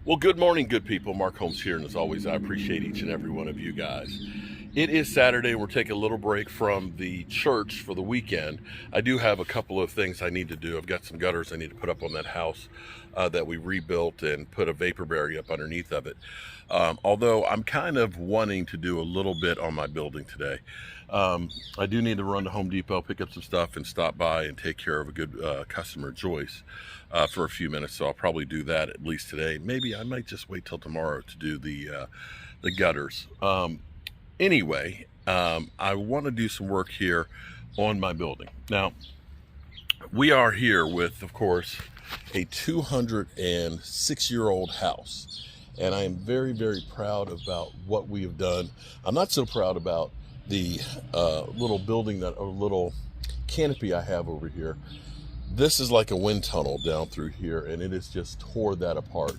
Well, good morning, good people. Mark Holmes here, and as always, I appreciate each and every one of you guys. It is Saturday. We're taking a little break from the church for the weekend. I do have a couple of things I need to do. I've got some gutters I need to put up on that house that we rebuilt and put a vapor barrier up underneath of it. Although I'm kind of wanting to do a little bit on my building today. I do need to run to Home Depot, pick up some stuff, and stop by and take care of a good customer, Joyce, for a few minutes. So I'll probably do that at least today. Maybe I might just wait till tomorrow to do the gutters. Anyway, I want to do some work here on my building. Now, we are here with, of course, a 206-year-old house. And I am very, very proud about what we have done. I'm not so proud about the little building or little canopy I have over here. This is like a wind tunnel down through here, and it has just tore that apart.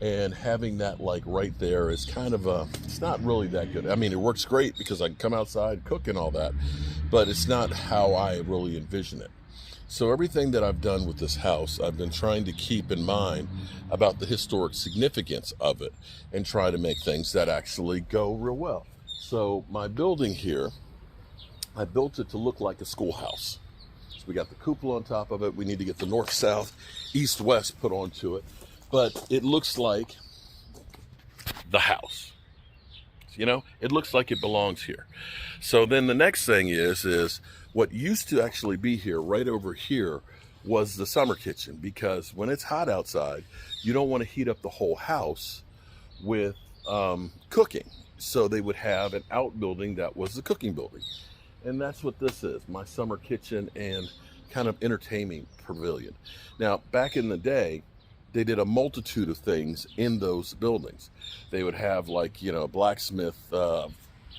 And having that like right there is kind of it's not really that good. I mean, it works great because I can come outside, cook and all that, but it's not how I really envision it. So everything that I've done with this house, I've been trying to keep in mind about the historic significance of it and try to make things that actually go real well. So my building here, I built it to look like a schoolhouse. So we got the cupola on top of it. We need to get the north, south, east, west put onto it. But it looks like the house. You know, it looks like it belongs here. So then the next thing is what used to actually be here, right over here, was the summer kitchen. Because when it's hot outside, you don't want to heat up the whole house with cooking. So they would have an outbuilding that was the cooking building. And that's what this is, my summer kitchen and kind of entertaining pavilion. Now, back in the day, they did a multitude of things in those buildings. They would have like, you know, blacksmith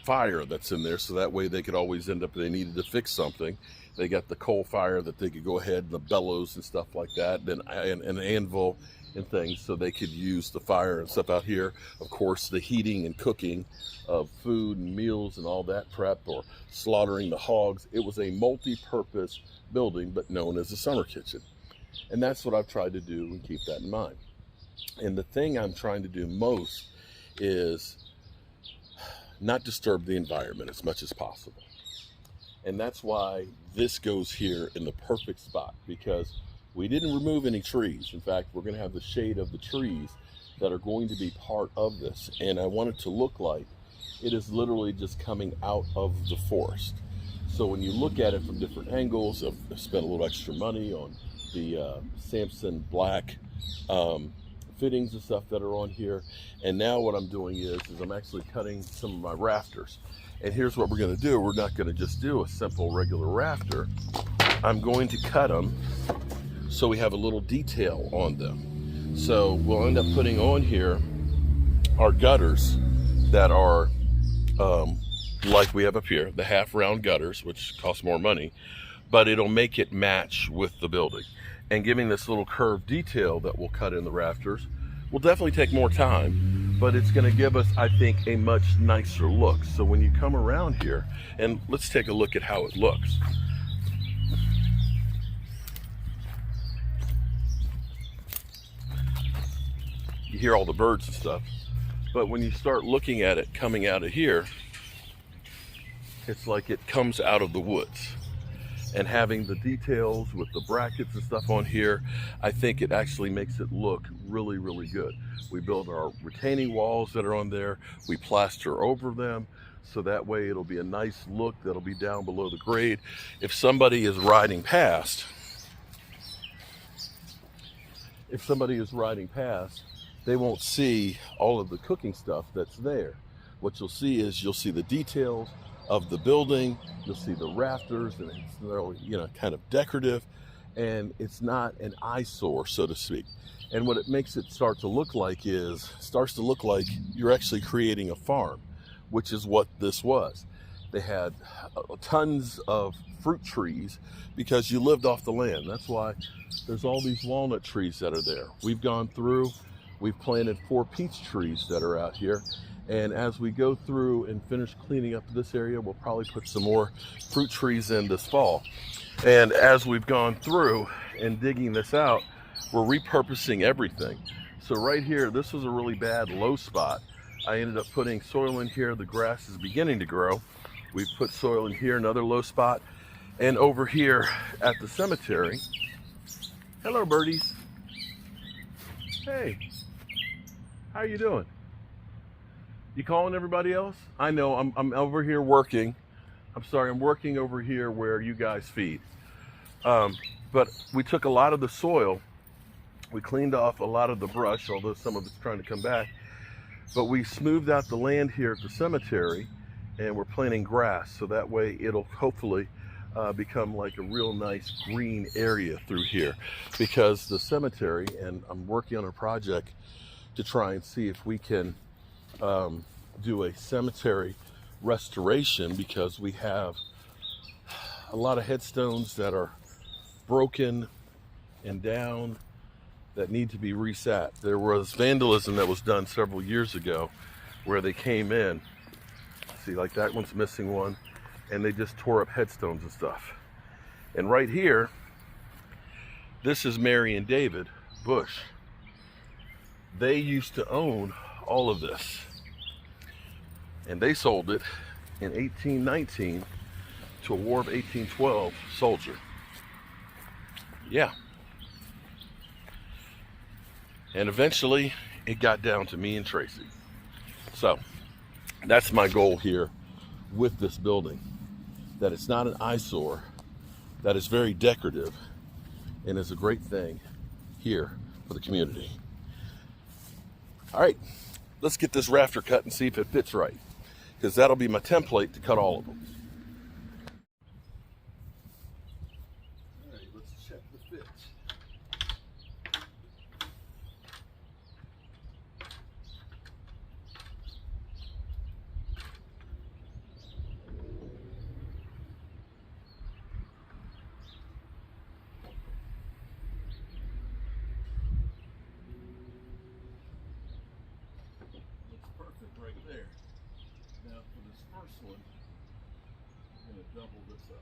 fire that's in there, so that way they could always end up, if they needed to fix something, they got the coal fire that they could go ahead and the bellows and stuff like that, then an anvil and things, so they could use the fire and stuff out here. Of course, the heating and cooking of food and meals and all that prep, or slaughtering the hogs. It was a multi-purpose building, but known as a summer kitchen. And that's what I've tried to do and keep that in mind. And the thing I'm trying to do most is not disturb the environment as much as possible. And that's why this goes here in the perfect spot, because we didn't remove any trees. In fact, we're going to have the shade of the trees that are going to be part of this. And I want it to look like it is literally just coming out of the forest. So when you look at it from different angles, I've spent a little extra money on the Samson black fittings and stuff that are on here. And now what I'm doing is I'm actually cutting some of my rafters. And here's what we're going to do. We're not going to just do a simple regular rafter. I'm going to cut them so we have a little detail on them. So we'll end up putting on here our gutters that are like we have up here, the half round gutters, which cost more money, but it'll make it match with the building. And giving this little curved detail that we'll cut in the rafters will definitely take more time, but it's going to give us, I think, a much nicer look. So when you come around here, and let's take a look at how it looks. You hear all the birds and stuff, but when you start looking at it coming out of here, it's like it comes out of the woods. And having the details with the brackets and stuff on here, I think it actually makes it look really, really good. We build our retaining walls that are on there. We plaster over them, so that way it'll be a nice look that'll be down below the grade. If somebody is riding past, they won't see all of the cooking stuff that's there. What you'll see is you'll see the details of the building, you'll see the rafters, and it's really, you know, kind of decorative, and it's not an eyesore, so to speak. And what it makes it start to look like is, you're actually creating a farm, which is what this was. They had tons of fruit trees because you lived off the land. That's why there's all these walnut trees that are there. We've gone through, we've planted 4 peach trees that are out here. And as we go through and finish cleaning up this area, we'll probably put some more fruit trees in this fall. And as we've gone through and digging this out, we're repurposing everything. So right here, this was a really bad low spot. I ended up putting soil in here. The grass is beginning to grow. We put soil in here, another low spot. And over here at the cemetery, hello birdies. Hey, how you doing? You calling everybody else? I know, I'm over here working. I'm sorry, I'm working over here where you guys feed. But we took a lot of the soil, we cleaned off a lot of the brush, although some of it's trying to come back, but we smoothed out the land here at the cemetery, and we're planting grass, so that way it'll hopefully become like a real nice green area through here. Because the cemetery, and I'm working on a project to try and see if we can do a cemetery restoration, because we have a lot of headstones that are broken and down that need to be reset. There was vandalism that was done several years ago where they came in, see, like that one's missing one, and they just tore up headstones and stuff. And right here, this is Mary and David Bush. They used to own all of this, and they sold it in 1819 to a War of 1812 soldier. Yeah. And eventually it got down to me and Tracy. So that's my goal here with this building, that it's not an eyesore, that it's very decorative and is a great thing here for the community. All right, let's get this rafter cut and see if it fits right, because that'll be my template to cut all of them. All right, let's check the fit. Right there. Now for this first one, I'm going to double this up.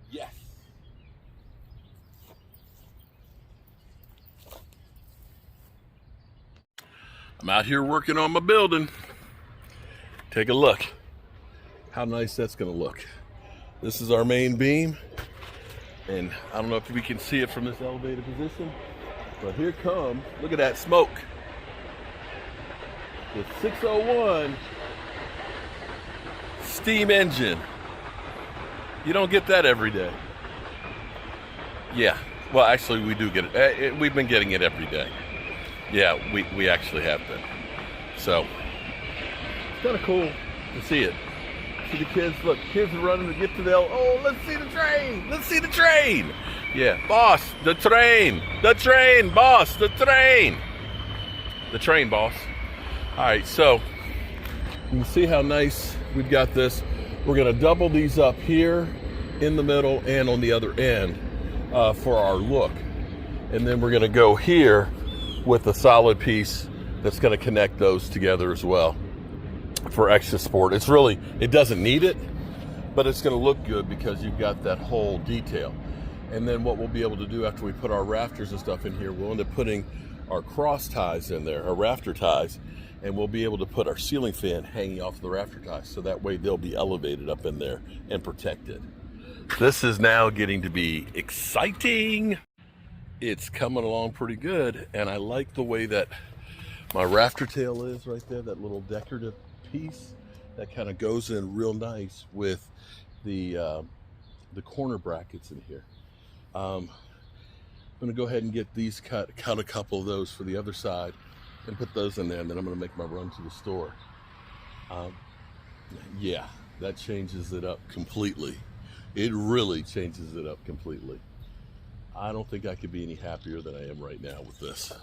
Yes. I'm out here working on my building. Take a look how nice that's going to look. This is our main beam, and I don't know if we can see it from this elevated position, but here comes, look at that smoke. The 601 steam engine. You don't get that every day. Yeah, well, actually we do get it. We've been getting it every day. Yeah, we actually have been. So it's kind of cool to see it. See the kids, look, kids are running to get to the, oh, let's see the train, let's see the train. Yeah, boss, the train, boss, the train, boss. All right, so you can see how nice we've got this. We're gonna double these up here in the middle and on the other end for our look. And then we're gonna go here with a solid piece that's gonna connect those together as well for extra support. It's really, it doesn't need it, but it's gonna look good because you've got that whole detail. And then what we'll be able to do after we put our rafters and stuff in here, we'll end up putting our cross ties in there, our rafter ties, and we'll be able to put our ceiling fan hanging off the rafter ties, so that way they'll be elevated up in there and protected. This is now getting to be exciting. It's coming along pretty good, and I like the way that my rafter tail is right there, that little decorative piece that kind of goes in real nice with the corner brackets in here. I'm gonna go ahead and get these cut a couple of those for the other side and put those in there, and then I'm gonna make my run to the store. Um, yeah, that changes it up completely. It really changes it up completely. I don't think I could be any happier than I am right now with this.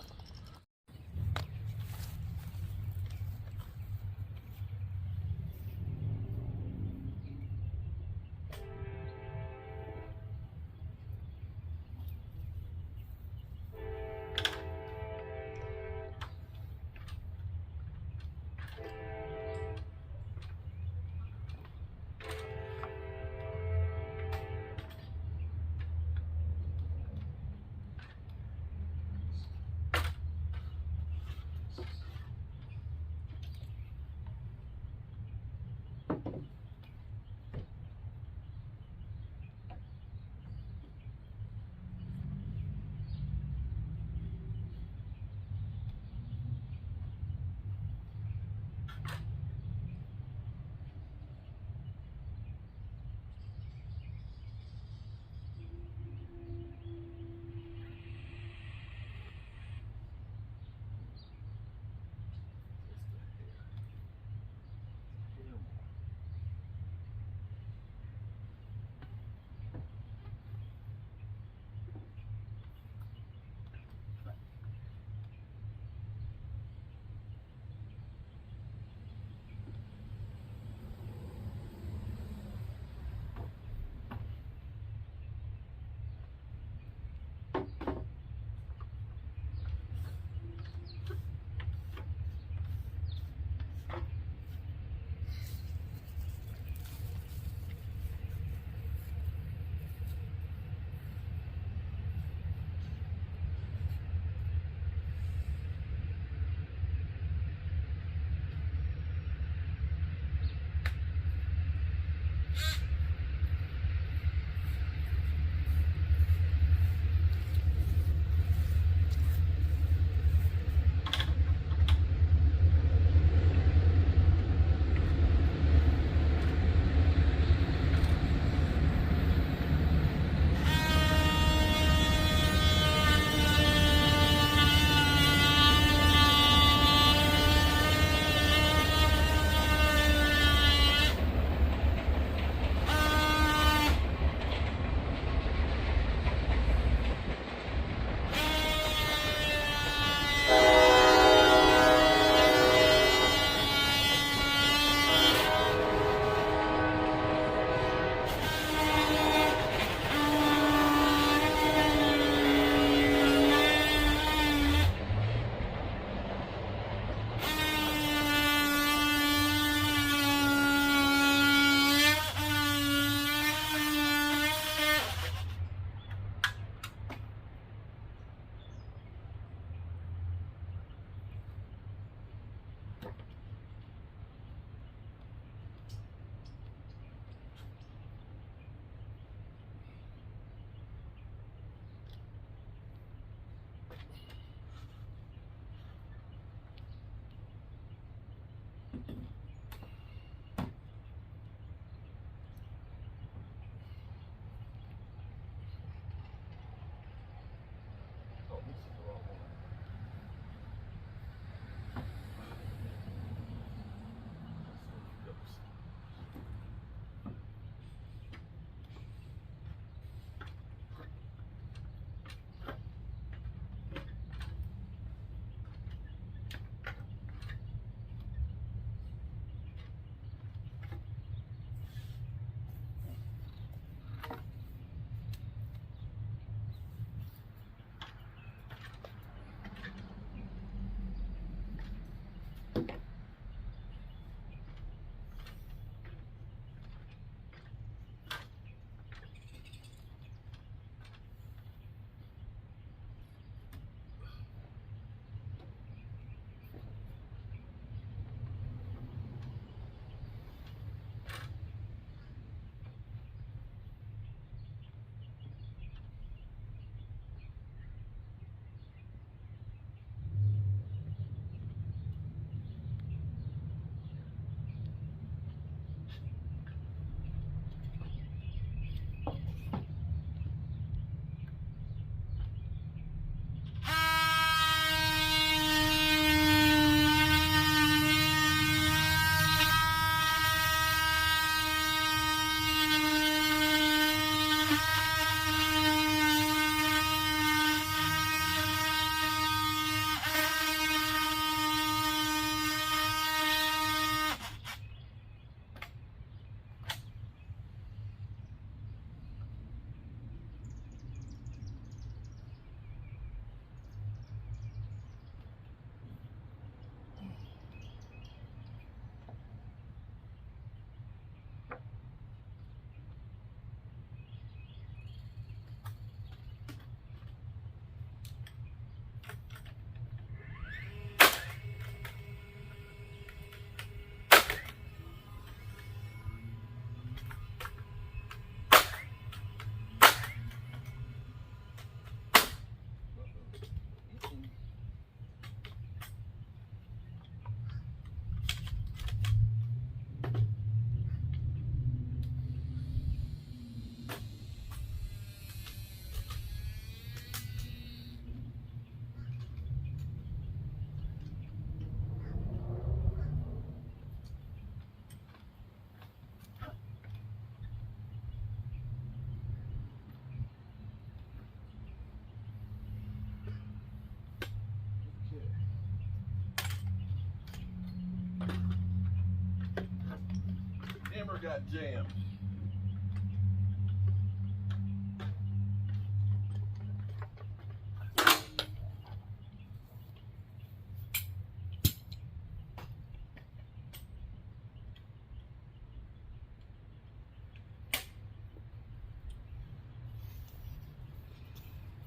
got jammed.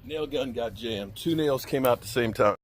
Nail gun got jammed. Two nails came out at the same time.